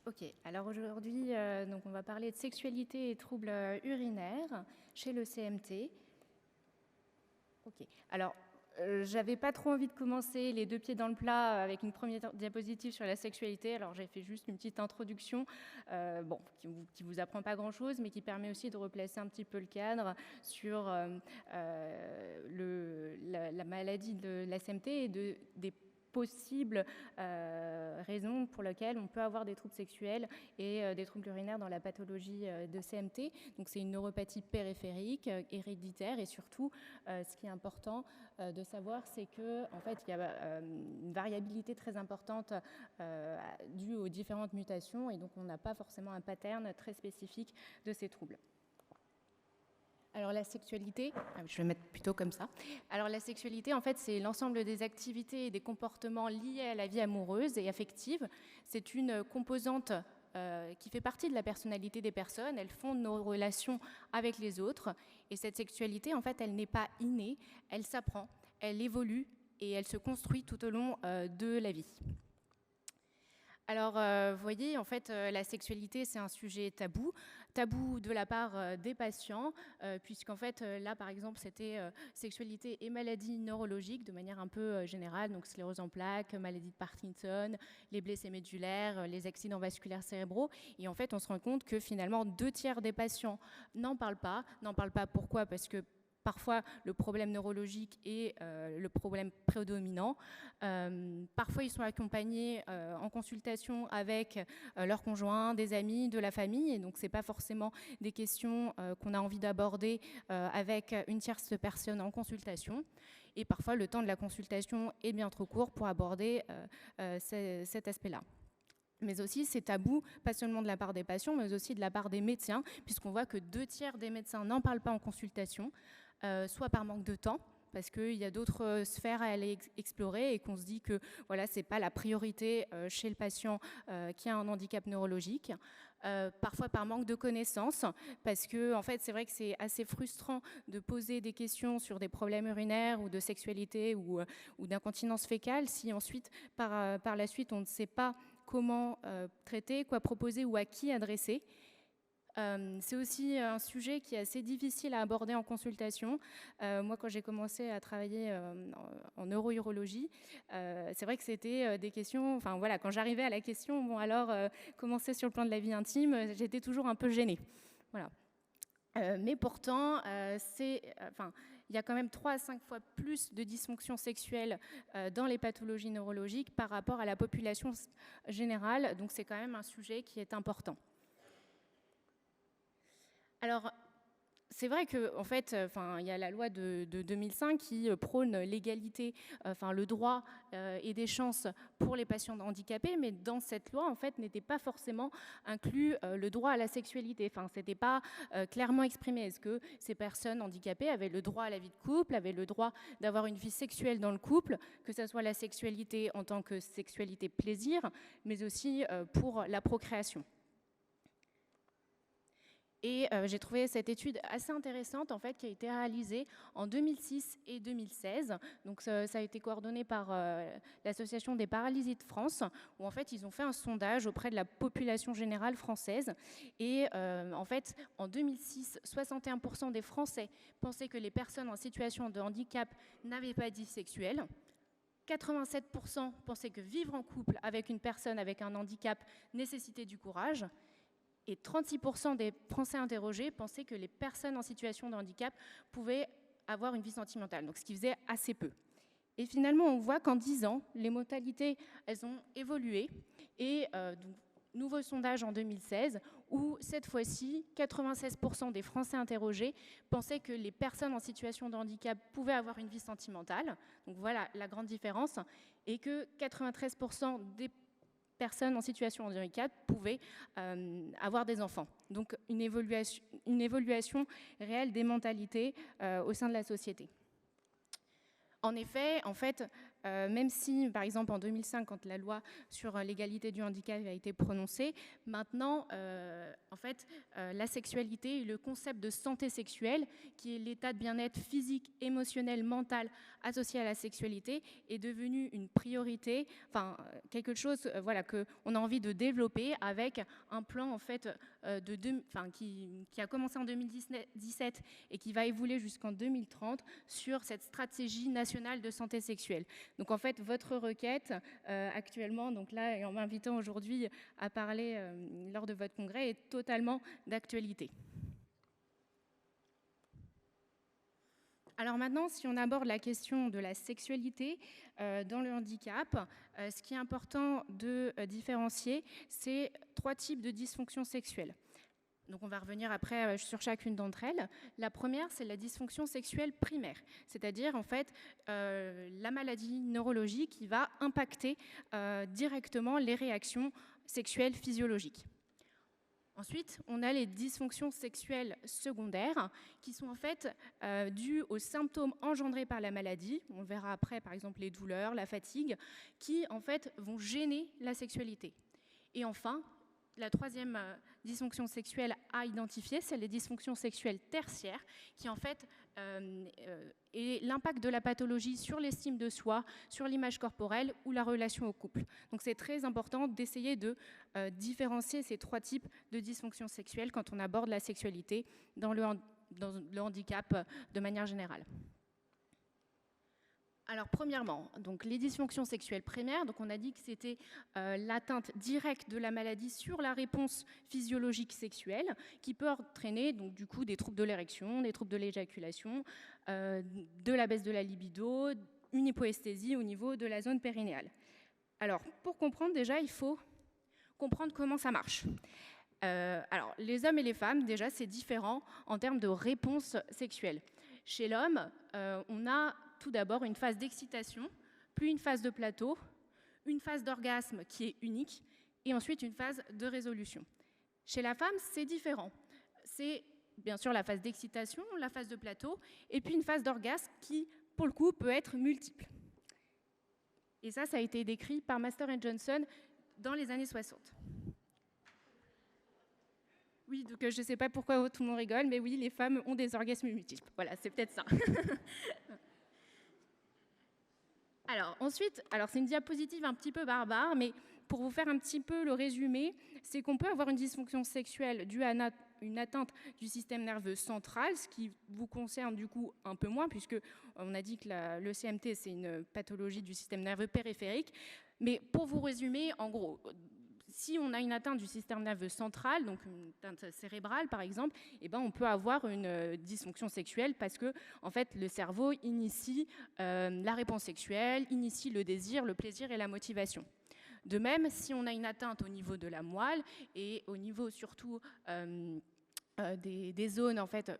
Ok, alors aujourd'hui, donc on va parler de sexualité et troubles urinaires chez le CMT. Ok, alors j'avais pas trop envie de commencer les deux pieds dans le plat avec une première diapositive sur la sexualité, alors j'ai fait juste une petite introduction, qui vous apprend pas grand-chose, mais qui permet aussi de replacer un petit peu le cadre sur la maladie de la CMT et des possibles raisons pour lesquelles on peut avoir des troubles sexuels et des troubles urinaires dans la pathologie de CMT. Donc c'est une neuropathie périphérique, héréditaire, et surtout, ce qui est important de savoir, c'est que en fait, il y a une variabilité très importante due aux différentes mutations, et donc on n'a pas forcément un pattern très spécifique de ces troubles. Alors la sexualité, je vais mettre plutôt comme ça. Alors la sexualité, en fait, c'est l'ensemble des activités et des comportements liés à la vie amoureuse et affective. C'est une composante qui fait partie de la personnalité des personnes. Elle fonde nos relations avec les autres. Et cette sexualité, en fait, elle n'est pas innée, elle s'apprend, elle évolue et elle se construit tout au long de la vie. Alors, vous voyez, en fait, la sexualité, c'est un sujet tabou de la part des patients, puisqu'en fait, là, par exemple, c'était sexualité et maladies neurologiques de manière un peu générale, donc sclérose en plaques, maladie de Parkinson, les blessés médulaires, les accidents vasculaires cérébraux. Et en fait, on se rend compte que finalement, 2/3 des patients n'en parlent pas. N'en parlent pas pourquoi ? Parce que parfois, le problème neurologique est le problème prédominant. Parfois, ils sont accompagnés en consultation avec leurs conjoints, des amis, de la famille. Et donc, ce n'est pas forcément des questions qu'on a envie d'aborder avec une tierce personne en consultation. Et parfois, le temps de la consultation est bien trop court pour aborder cet aspect-là. Mais aussi, c'est tabou, pas seulement de la part des patients, mais aussi de la part des médecins, puisqu'on voit que 2/3 des médecins n'en parlent pas en consultation, soit par manque de temps, parce qu'il y a d'autres sphères à aller explorer et qu'on se dit que voilà, ce n'est pas la priorité chez le patient qui a un handicap neurologique. Parfois par manque de connaissances, parce que en fait, c'est vrai que c'est assez frustrant de poser des questions sur des problèmes urinaires ou de sexualité ou d'incontinence fécale si ensuite, par la suite, on ne sait pas comment traiter, quoi proposer ou à qui adresser. C'est aussi un sujet qui est assez difficile à aborder en consultation. Moi, quand j'ai commencé à travailler en neurourologie, c'est vrai que c'était des questions, enfin voilà, quand j'arrivais à la question, bon alors, comment c'est sur le plan de la vie intime, j'étais toujours un peu gênée. Voilà. Mais pourtant, il y a quand même 3 à 5 fois plus de dysfonctions sexuelles dans les pathologies neurologiques par rapport à la population générale. Donc c'est quand même un sujet qui est important. Alors, c'est vrai qu'en fait, il y a la loi de 2005 qui prône l'égalité, le droit et des chances pour les patients handicapés, mais dans cette loi, en fait, n'était pas forcément inclus le droit à la sexualité. Enfin, c'était pas clairement exprimé. Est-ce que ces personnes handicapées avaient le droit à la vie de couple, avaient le droit d'avoir une vie sexuelle dans le couple, que ce soit la sexualité en tant que sexualité plaisir, mais aussi pour la procréation. Et j'ai trouvé cette étude assez intéressante en fait, qui a été réalisée en 2006 et 2016. Donc ça a été coordonné par l'Association des paralysies de France, où en fait ils ont fait un sondage auprès de la population générale française. Et en fait, en 2006, 61% des Français pensaient que les personnes en situation de handicap n'avaient pas de vie sexuelle. 87% pensaient que vivre en couple avec une personne avec un handicap nécessitait du courage. Et 36% des Français interrogés pensaient que les personnes en situation de handicap pouvaient avoir une vie sentimentale, donc ce qui faisait assez peu. Et finalement, on voit qu'en 10 ans, les modalités, elles ont évolué. Et donc, nouveau sondage en 2016, où cette fois-ci, 96% des Français interrogés pensaient que les personnes en situation de handicap pouvaient avoir une vie sentimentale. Donc voilà la grande différence. Et que 93% des personnes en situation de handicap pouvaient avoir des enfants. Donc une évaluation réelle des mentalités au sein de la société. En effet, même si, par exemple, en 2005, quand la loi sur l'égalité du handicap a été prononcée, maintenant, en fait, la sexualité et le concept de santé sexuelle, qui est l'état de bien-être physique, émotionnel, mental associé à la sexualité, est devenu une priorité, enfin, quelque chose voilà, qu'on a envie de développer avec un plan, en fait, qui a commencé en 2017 et qui va évoluer jusqu'en 2030 sur cette stratégie nationale de santé sexuelle. Donc en fait, votre requête actuellement, donc là, et en m'invitant aujourd'hui à parler lors de votre congrès, est totalement d'actualité. Alors maintenant, si on aborde la question de la sexualité dans le handicap, ce qui est important de différencier, c'est 3 types de dysfonctions sexuelles. Donc on va revenir après sur chacune d'entre elles. La première, c'est la dysfonction sexuelle primaire, c'est-à-dire en fait la maladie neurologique qui va impacter directement les réactions sexuelles physiologiques. Ensuite, on a les dysfonctions sexuelles secondaires qui sont en fait dues aux symptômes engendrés par la maladie. On le verra après, par exemple les douleurs, la fatigue, qui en fait vont gêner la sexualité. Et enfin, la troisième dysfonction sexuelle à identifier, c'est les dysfonctions sexuelles tertiaires, qui en fait est l'impact de la pathologie sur l'estime de soi, sur l'image corporelle ou la relation au couple. Donc c'est très important d'essayer de différencier ces 3 types de dysfonctions sexuelles quand on aborde la sexualité dans le handicap de manière générale. Alors premièrement, donc les dysfonctions sexuelles primaires, donc on a dit que c'était l'atteinte directe de la maladie sur la réponse physiologique sexuelle qui peut entraîner donc du coup des troubles de l'érection, des troubles de l'éjaculation, de la baisse de la libido, une hypoesthésie au niveau de la zone périnéale. Alors pour comprendre déjà, il faut comprendre comment ça marche. Alors les hommes et les femmes, déjà c'est différent en termes de réponse sexuelle. Chez l'homme, on a tout d'abord une phase d'excitation, puis une phase de plateau, une phase d'orgasme qui est unique, et ensuite une phase de résolution. Chez la femme, c'est différent. C'est bien sûr la phase d'excitation, la phase de plateau, et puis une phase d'orgasme qui, pour le coup, peut être multiple. Et ça a été décrit par Master et Johnson dans les années 60. Oui, donc je ne sais pas pourquoi tout le monde rigole, mais oui, les femmes ont des orgasmes multiples. Voilà, c'est peut-être ça. Alors ensuite, c'est une diapositive un petit peu barbare, mais pour vous faire un petit peu le résumé, c'est qu'on peut avoir une dysfonction sexuelle due à une atteinte du système nerveux central, ce qui vous concerne du coup un peu moins, puisque on a dit que le CMT c'est une pathologie du système nerveux périphérique. Mais pour vous résumer, en gros, si on a une atteinte du système nerveux central, donc une atteinte cérébrale par exemple, eh ben on peut avoir une dysfonction sexuelle parce que en fait, le cerveau initie la réponse sexuelle, initie le désir, le plaisir et la motivation. De même, si on a une atteinte au niveau de la moelle et au niveau surtout des zones en fait,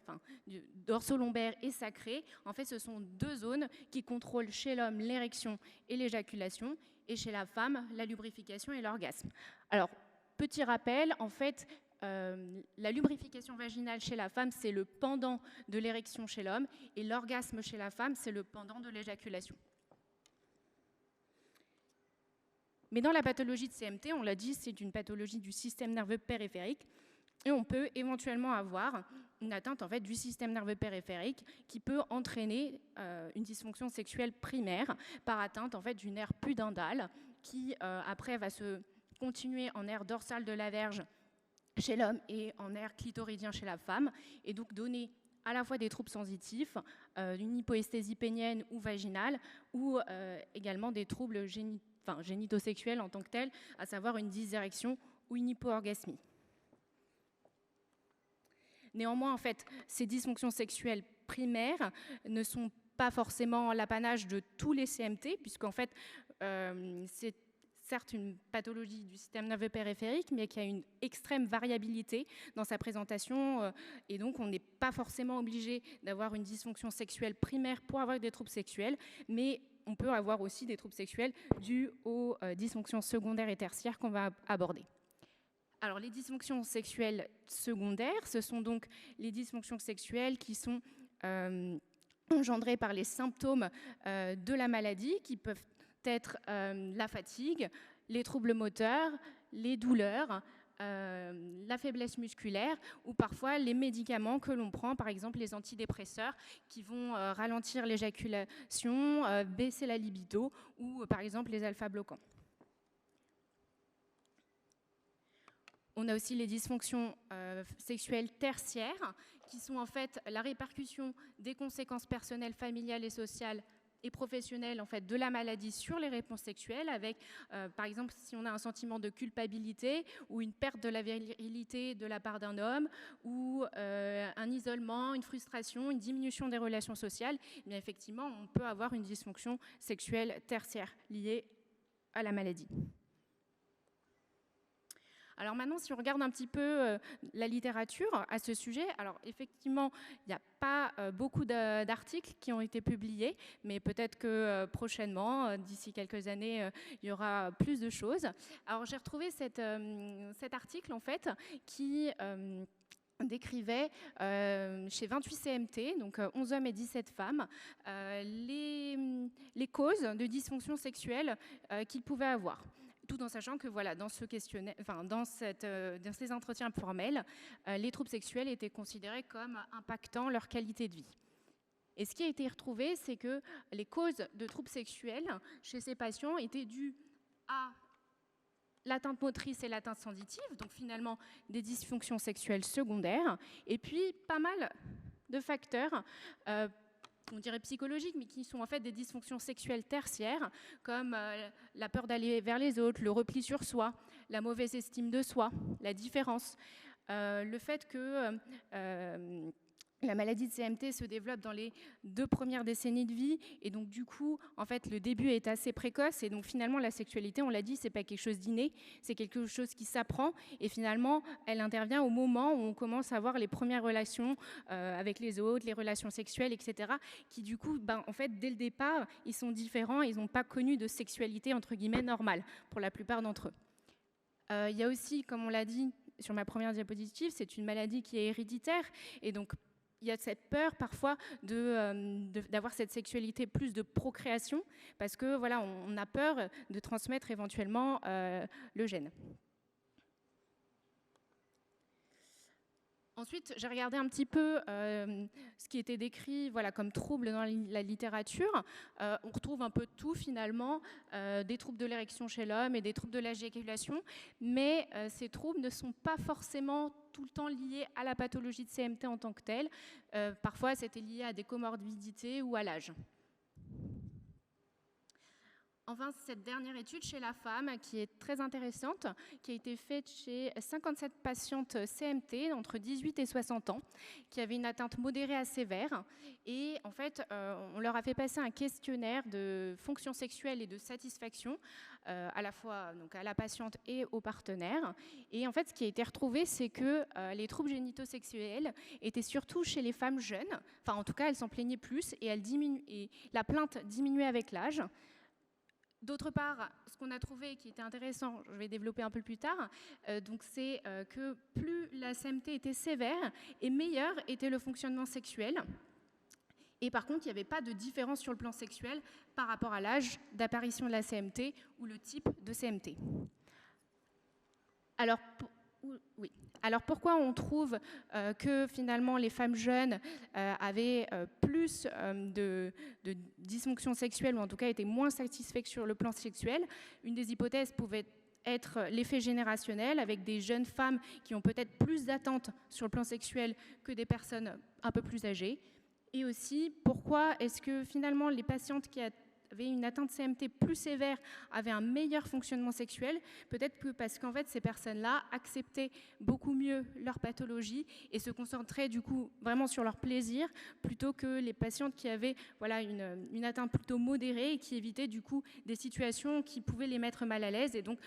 dorso-lombaire et sacré, en fait, ce sont 2 zones qui contrôlent chez l'homme l'érection et l'éjaculation, et chez la femme, la lubrification et l'orgasme. Alors, petit rappel, en fait, la lubrification vaginale chez la femme, c'est le pendant de l'érection chez l'homme, et l'orgasme chez la femme, c'est le pendant de l'éjaculation. Mais dans la pathologie de CMT, on l'a dit, c'est une pathologie du système nerveux périphérique, et on peut éventuellement avoir une atteinte en fait, du système nerveux périphérique qui peut entraîner une dysfonction sexuelle primaire par atteinte en fait, du nerf pudendal qui après va se continuer en nerf dorsal de la verge chez l'homme et en nerf clitoridien chez la femme, et donc donner à la fois des troubles sensitifs, une hypoesthésie pénienne ou vaginale, ou également des troubles génitosexuels en tant que tels, à savoir une dysérection ou une hypoorgasmie. Néanmoins, en fait, ces dysfonctions sexuelles primaires ne sont pas forcément l'apanage de tous les CMT, puisqu'en fait, c'est certes une pathologie du système nerveux périphérique, mais qui a une extrême variabilité dans sa présentation, et donc on n'est pas forcément obligé d'avoir une dysfonction sexuelle primaire pour avoir des troubles sexuels, mais on peut avoir aussi des troubles sexuels dus aux dysfonctions secondaires et tertiaires qu'on va aborder. Alors, les dysfonctions sexuelles secondaires, ce sont donc les dysfonctions sexuelles qui sont engendrées par les symptômes de la maladie, qui peuvent être la fatigue, les troubles moteurs, les douleurs, la faiblesse musculaire ou parfois les médicaments que l'on prend, par exemple les antidépresseurs qui vont ralentir l'éjaculation, baisser la libido ou par exemple les alpha-bloquants. On a aussi les dysfonctions sexuelles tertiaires qui sont en fait la répercussion des conséquences personnelles, familiales et sociales et professionnelles en fait, de la maladie sur les réponses sexuelles avec, par exemple, si on a un sentiment de culpabilité ou une perte de la virilité de la part d'un homme ou un isolement, une frustration, une diminution des relations sociales, eh bien, effectivement, on peut avoir une dysfonction sexuelle tertiaire liée à la maladie. Alors maintenant, si on regarde un petit peu la littérature à ce sujet, alors effectivement, il n'y a pas beaucoup d'articles qui ont été publiés, mais peut-être que prochainement, d'ici quelques années, il y aura plus de choses. Alors j'ai retrouvé cet article en fait qui décrivait chez 28 CMT, donc 11 hommes et 17 femmes, les causes de dysfonction sexuelle qu'ils pouvaient avoir. Tout en sachant que voilà, dans ce questionnaire, enfin, dans ces entretiens informels, les troubles sexuels étaient considérés comme impactant leur qualité de vie. Et ce qui a été retrouvé, c'est que les causes de troubles sexuels chez ces patients étaient dues à l'atteinte motrice et l'atteinte sensitive, donc finalement des dysfonctions sexuelles secondaires, et puis pas mal de facteurs on dirait psychologiques, mais qui sont en fait des dysfonctions sexuelles tertiaires, comme la peur d'aller vers les autres, le repli sur soi, la mauvaise estime de soi, la différence, le fait que la maladie de CMT se développe dans les 2 premières décennies de vie et donc du coup, en fait, le début est assez précoce et donc finalement la sexualité, on l'a dit, c'est pas quelque chose d'inné, c'est quelque chose qui s'apprend et finalement, elle intervient au moment où on commence à avoir les premières relations avec les autres, les relations sexuelles, etc. qui du coup, en fait, dès le départ, ils sont différents, ils n'ont pas connu de sexualité entre guillemets normale pour la plupart d'entre eux. Il y a aussi, comme on l'a dit sur ma première diapositive, c'est une maladie qui est héréditaire et donc il y a cette peur parfois d'avoir cette sexualité plus de procréation parce que voilà, on a peur de transmettre éventuellement le gène. Ensuite, j'ai regardé un petit peu ce qui était décrit voilà, comme troubles dans la littérature. On retrouve un peu tout finalement, des troubles de l'érection chez l'homme et des troubles de l'éjaculation, mais ces troubles ne sont pas forcément tout le temps liés à la pathologie de CMT en tant que telle. Parfois, c'était lié à des comorbidités ou à l'âge. Enfin, cette dernière étude chez la femme, qui est très intéressante, qui a été faite chez 57 patientes CMT entre 18 et 60 ans, qui avaient une atteinte modérée à sévère. Et en fait, on leur a fait passer un questionnaire de fonction sexuelle et de satisfaction, à la fois donc, à la patiente et au partenaire. Et en fait, ce qui a été retrouvé, c'est que les troubles génitosexuels étaient surtout chez les femmes jeunes. Enfin, en tout cas, elles s'en plaignaient plus et la plainte diminuait avec l'âge. D'autre part, ce qu'on a trouvé qui était intéressant, je vais développer un peu plus tard, donc c'est que plus la CMT était sévère et meilleur était le fonctionnement sexuel. Et par contre, il n'y avait pas de différence sur le plan sexuel par rapport à l'âge d'apparition de la CMT ou le type de CMT. Alors pourquoi on trouve que finalement les femmes jeunes avaient plus de dysfonction sexuelle ou en tout cas étaient moins satisfaites sur le plan sexuel? Une des hypothèses pouvait être l'effet générationnel avec des jeunes femmes qui ont peut-être plus d'attentes sur le plan sexuel que des personnes un peu plus âgées. Et aussi, pourquoi est-ce que finalement les patientes qui avaient une atteinte CMT plus sévère avaient un meilleur fonctionnement sexuel? Peut-être que parce qu'en fait, ces personnes-là acceptaient beaucoup mieux leur pathologie et se concentraient du coup vraiment sur leur plaisir plutôt que les patientes qui avaient voilà, une atteinte plutôt modérée et qui évitaient du coup des situations qui pouvaient les mettre mal à l'aise et donc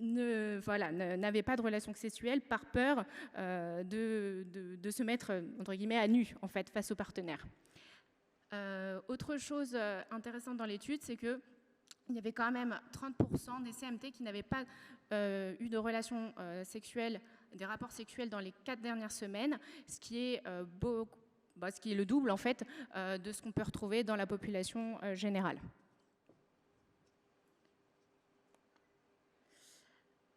n'avaient pas de relation sexuelle par peur de se mettre entre guillemets à nu en fait face au partenaire. Autre chose intéressante dans l'étude, c'est qu'il y avait quand même 30% des CMT qui n'avaient pas eu de relations sexuelles, des rapports sexuels dans les 4 dernières semaines, ce qui est le double en fait de ce qu'on peut retrouver dans la population générale.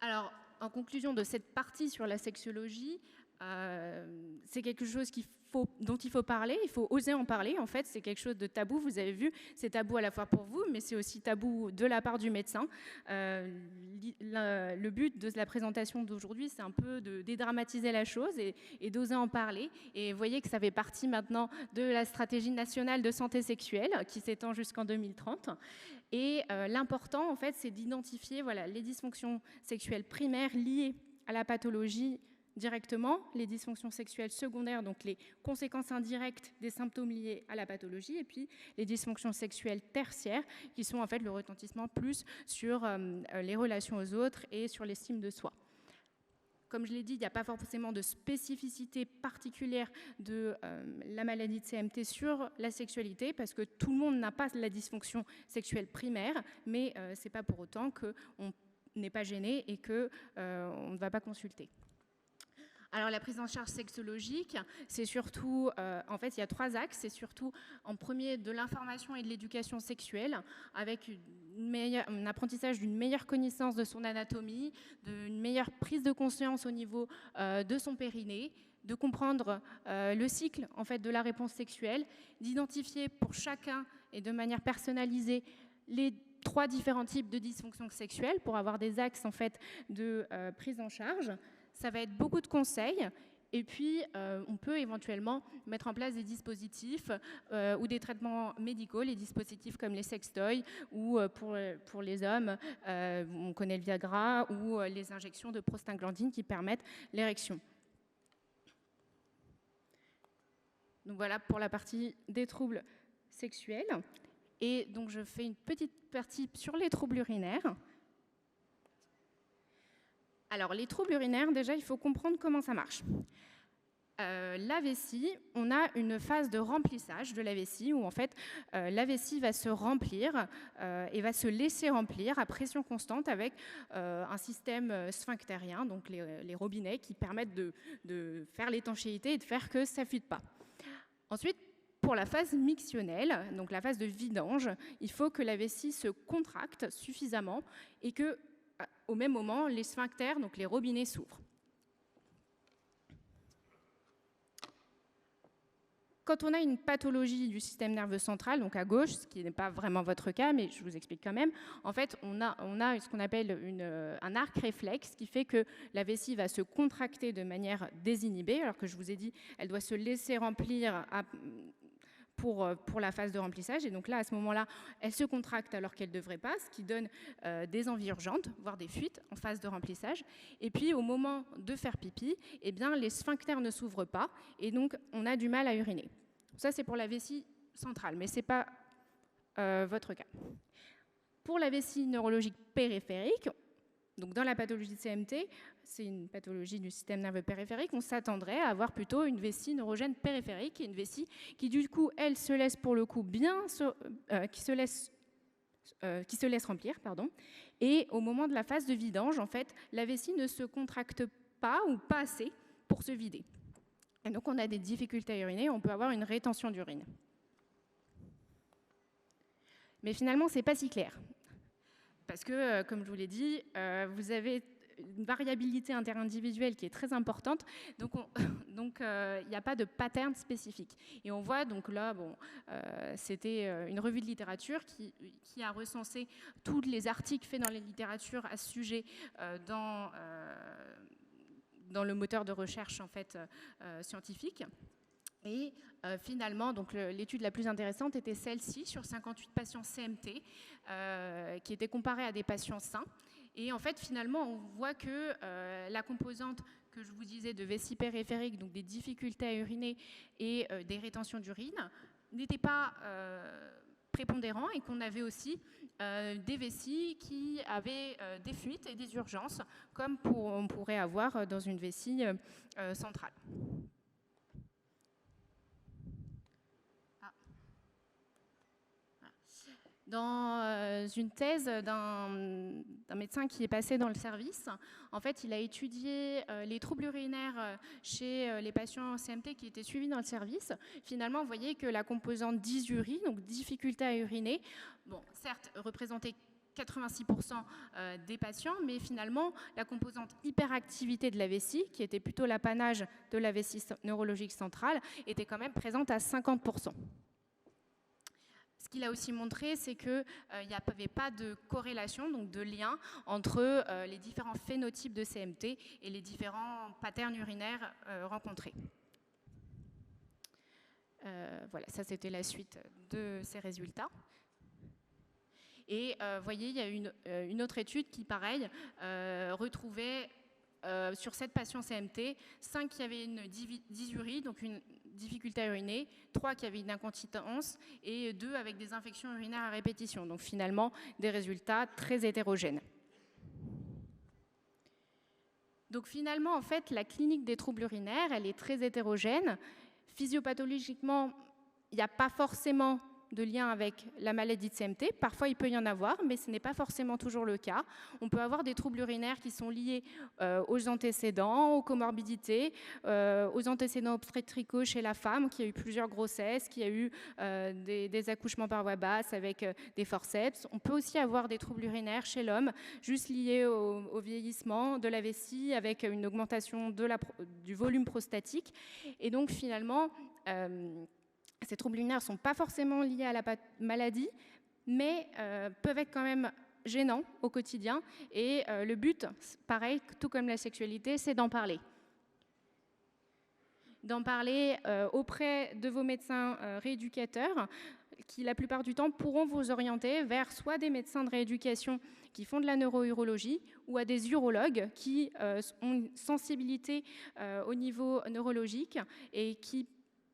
Alors, en conclusion de cette partie sur la sexologie, c'est quelque chose dont il faut parler, il faut oser en parler. En fait, c'est quelque chose de tabou, vous avez vu, c'est tabou à la fois pour vous, mais c'est aussi tabou de la part du médecin. Le but de la présentation d'aujourd'hui, c'est un peu de dédramatiser la chose et d'oser en parler. Et vous voyez que ça fait partie maintenant de la stratégie nationale de santé sexuelle qui s'étend jusqu'en 2030. Et l'important, en fait, c'est d'identifier les dysfonctions sexuelles primaires liées à la pathologie directement, les dysfonctions sexuelles secondaires, donc les conséquences indirectes des symptômes liés à la pathologie, et puis les dysfonctions sexuelles tertiaires, qui sont en fait le retentissement plus sur les relations aux autres et sur l'estime de soi. Comme je l'ai dit, il n'y a pas forcément de spécificité particulière de la maladie de CMT sur la sexualité, parce que tout le monde n'a pas la dysfonction sexuelle primaire, mais ce n'est pas pour autant qu'on n'est pas gêné et qu'on ne va pas consulter. Alors la prise en charge sexologique, c'est surtout, en fait, il y a 3 axes. C'est surtout, en premier, de l'information et de l'éducation sexuelle, avec un apprentissage d'une meilleure connaissance de son anatomie, d'une meilleure prise de conscience au niveau de son périnée, de comprendre le cycle en fait, de la réponse sexuelle, d'identifier pour chacun et de manière personnalisée les 3 différents types de dysfonctions sexuelles pour avoir des axes en fait, de prise en charge. Ça va être beaucoup de conseils et puis on peut éventuellement mettre en place des dispositifs ou des traitements médicaux, les dispositifs comme les sextoys ou pour les hommes, on connaît le Viagra ou les injections de prostaglandine qui permettent l'érection. Donc voilà pour la partie des troubles sexuels. Et donc je fais une petite partie sur les troubles urinaires. Alors, les troubles urinaires, déjà, il faut comprendre comment ça marche. La vessie, on a une phase de remplissage de la vessie où, en fait, la vessie va se remplir et va se laisser remplir à pression constante avec un système sphinctérien, donc les robinets qui permettent de faire l'étanchéité et de faire que ça ne fuite pas. Ensuite, pour la phase mictionnelle, donc la phase de vidange, il faut que la vessie se contracte suffisamment et que au même moment, les sphincters, donc les robinets, s'ouvrent. Quand on a une pathologie du système nerveux central, donc à gauche, ce qui n'est pas vraiment votre cas, mais je vous explique quand même, en fait, on a ce qu'on appelle un arc réflexe qui fait que la vessie va se contracter de manière désinhibée, alors que je vous ai dit, elle doit se laisser remplir pour la phase de remplissage. Et donc là, à ce moment-là, elle se contracte alors qu'elle ne devrait pas, ce qui donne des envies urgentes, voire des fuites en phase de remplissage. Et puis, au moment de faire pipi, eh bien, les sphincters ne s'ouvrent pas et donc on a du mal à uriner. Ça, c'est pour la vessie centrale, mais ce n'est pas votre cas. Pour la vessie neurologique périphérique, donc dans la pathologie de CMT, c'est une pathologie du système nerveux périphérique, on s'attendrait à avoir plutôt une vessie neurogène périphérique et une vessie qui du coup, elle se laisse pour le coup qui se laisse remplir, pardon. Et au moment de la phase de vidange, en fait, la vessie ne se contracte pas ou pas assez pour se vider. Et donc on a des difficultés à uriner, on peut avoir une rétention d'urine. Mais finalement, c'est pas si clair. Parce que, comme je vous l'ai dit, vous avez une variabilité interindividuelle qui est très importante, donc il n'y a pas de pattern spécifique. Et on voit, donc là, c'était une revue de littérature qui a recensé tous les articles faits dans les littératures à ce sujet dans le moteur de recherche en fait, scientifique. Et finalement, donc l'étude la plus intéressante était celle-ci sur 58 patients CMT qui étaient comparés à des patients sains. Et en fait, finalement, on voit que la composante que je vous disais de vessie périphérique, donc des difficultés à uriner et des rétentions d'urine, n'était pas prépondérant et qu'on avait aussi des vessies qui avaient des fuites et des urgences, comme on pourrait avoir dans une vessie centrale. Dans une thèse d'un médecin qui est passé dans le service, en fait, il a étudié les troubles urinaires chez les patients CMT qui étaient suivis dans le service. Finalement, vous voyez que la composante dysurie, donc difficulté à uriner, bon, certes, représentait 86% des patients, mais finalement, la composante hyperactivité de la vessie, qui était plutôt l'apanage de la vessie neurologique centrale, était quand même présente à 50%. Ce qu'il a aussi montré, c'est qu'il n'y avait pas de corrélation, donc de lien, entre les différents phénotypes de CMT et les différents patterns urinaires rencontrés. Voilà, ça c'était la suite de ces résultats. Et vous voyez, il y a une autre étude qui, pareil, retrouvait sur 7 patients CMT, 5 qui avaient une dysurie, donc une difficulté à uriner, 3 qui avaient une incontinence et 2 avec des infections urinaires à répétition. Donc finalement, des résultats très hétérogènes. Donc finalement, en fait, la clinique des troubles urinaires, elle est très hétérogène. Physiopathologiquement, il n'y a pas forcément de lien avec la maladie de CMT. Parfois, il peut y en avoir, mais ce n'est pas forcément toujours le cas. On peut avoir des troubles urinaires qui sont liés aux antécédents, aux comorbidités, aux antécédents obstétricaux chez la femme qui a eu plusieurs grossesses, qui a eu des accouchements par voie basse avec des forceps. On peut aussi avoir des troubles urinaires chez l'homme, juste liés au vieillissement de la vessie avec une augmentation du volume prostatique. Et donc, finalement, ces troubles urinaires ne sont pas forcément liés à la maladie, mais peuvent être quand même gênants au quotidien. Et le but, pareil, tout comme la sexualité, c'est d'en parler. D'en parler auprès de vos médecins rééducateurs, qui la plupart du temps pourront vous orienter vers soit des médecins de rééducation qui font de la neurourologie ou à des urologues qui ont une sensibilité au niveau neurologique et qui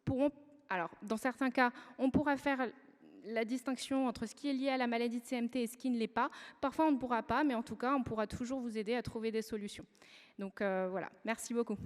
pourront... Alors, dans certains cas, on pourra faire la distinction entre ce qui est lié à la maladie de CMT et ce qui ne l'est pas. Parfois, on ne pourra pas, mais en tout cas, on pourra toujours vous aider à trouver des solutions. Donc, voilà. Merci beaucoup.